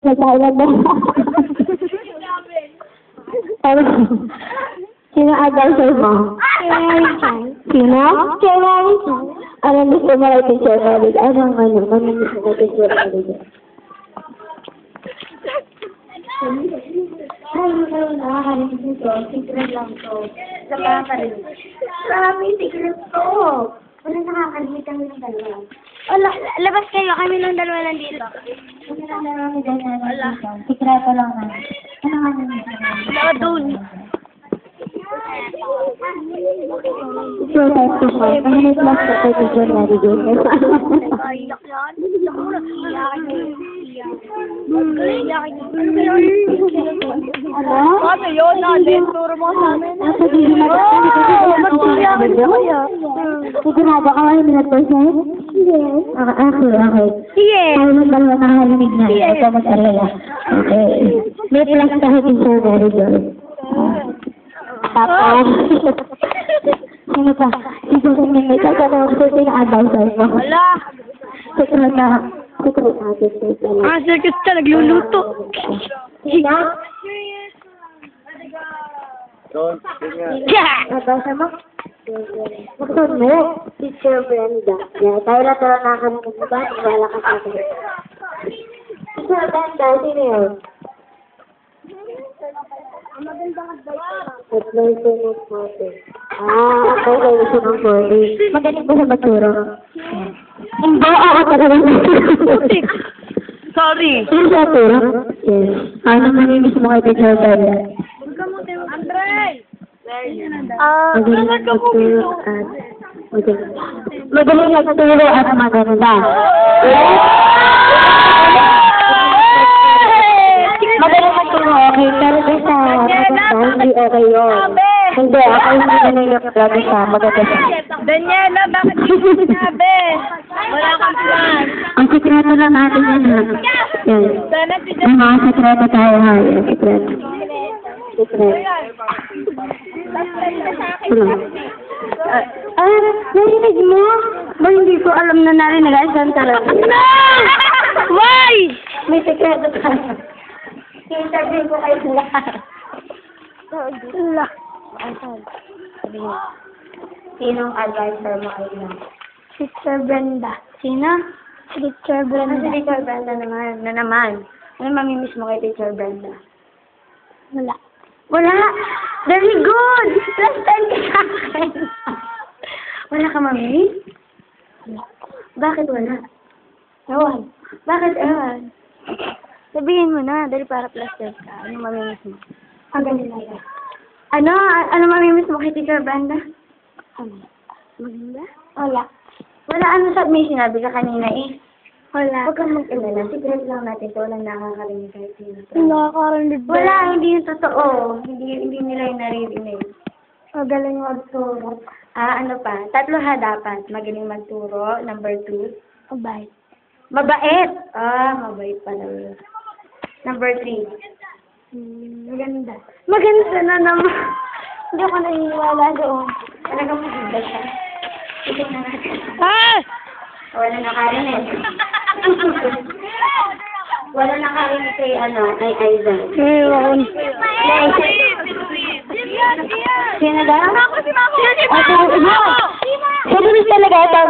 Nagtawag na. Sino advisor mo? Sino? Ano gusto mo kay Teacher Eric? Anong gusto mo kay Teacher Eric? Ay, nakakarinig nito. Secret lang to. Nakakarinig. Marami secret to. Wala nakakarinig kami ng dalawa. Wala, labas kayo. Kami ng dalawa lang dito. Wala na namin dalawa dito. Secreto lang namin. Ano nga namin? Wala doon. So, thank you po. Mahinit lang po kay Teacher Eric. Iyak yan. Iyak mo na. Ano? Ano yun? Natin, turo mo sa amin. Sigurado ka 100%? Yes. Okay. Yes. Tayo ng dalawa nakahalinig na. Ito mag-alala. Okay. May plus kahit yung so very good. Tapos, sino pa? Siguro may tatanong ko sa advisor mo. Wala. Secret assistant na lang. Ah, circus ka. Nagluluto. Sino? Yeah. Advisor mo? Magtod mo, Teacher Brenda. Yeah, tayo na talaga nakakaminig ba? Wala ka sa akin. Teacher Brenda, sino yun? Advisor mo sa atin. Okay, kayo siya ng body. Magaling ba sa magturo? Hindi, ako talaga Sorry. Sino sa turo? Yes. Ano manimiss mo kay Teacher Brenda? Andre! Magaling magturo at magaling magturo at maganda. Magaling magturo, okay. Pero sa maganda, hindi okay yun. Hindi, ako hindi naniyak lagi sa maganda siya. Daniela, bakit hindi sinabi? Wala kang plan. Ang sikreto lang natin yan, ha? Yan. Sana si Ang mga sikreto tayo, ha? Yan, sikreto. Sikreto. Narinig mo? Ba, hindi ko alam na narinig. Ay, saan talaga? No! Why? May sikreto tayo. I-interview ko kayo lahat. Sinong advisor mo kayo? Teacher Brenda. Sino? Teacher Si Teacher Brenda naman. Ano mamimiss mo kay Teacher Brenda? Wala. Wala! Very good! Last time ka sa akin. Wala ka mamimiss? Wala. Bakit wala? Ewan. Bakit ewan? Sabihin mo na, dahil para plus 10 ka. Ano mamimiss mo? Ang galing na yan. Ano mamimiss mo kay Teacher Brenda? Ano? Maganda? Wala. Wala, ano sa may sinabi ka kanina eh. Wala. Huwag kang mag-alala. Secret lang natin ito. Walang nakakarinig kahit sino. Nakakarinig ba? Wala, hindi yung totoo. Hindi nila yung naririnig. Magaling magturo. Ano pa? 3 ha dapat. Magaling magturo. Number 2. Mabait. Mabait. Mabait pala yun. Number 3. Maganda. Maganda na naman. Hindi ako naniniwala doon. Talagang maganda siya. Tignan natin. Ah! Wala nakarinig. Wala nakarinig kay kay Aizen. Ngayon. Sino daw? Ako si Mako. Sino talaga ito?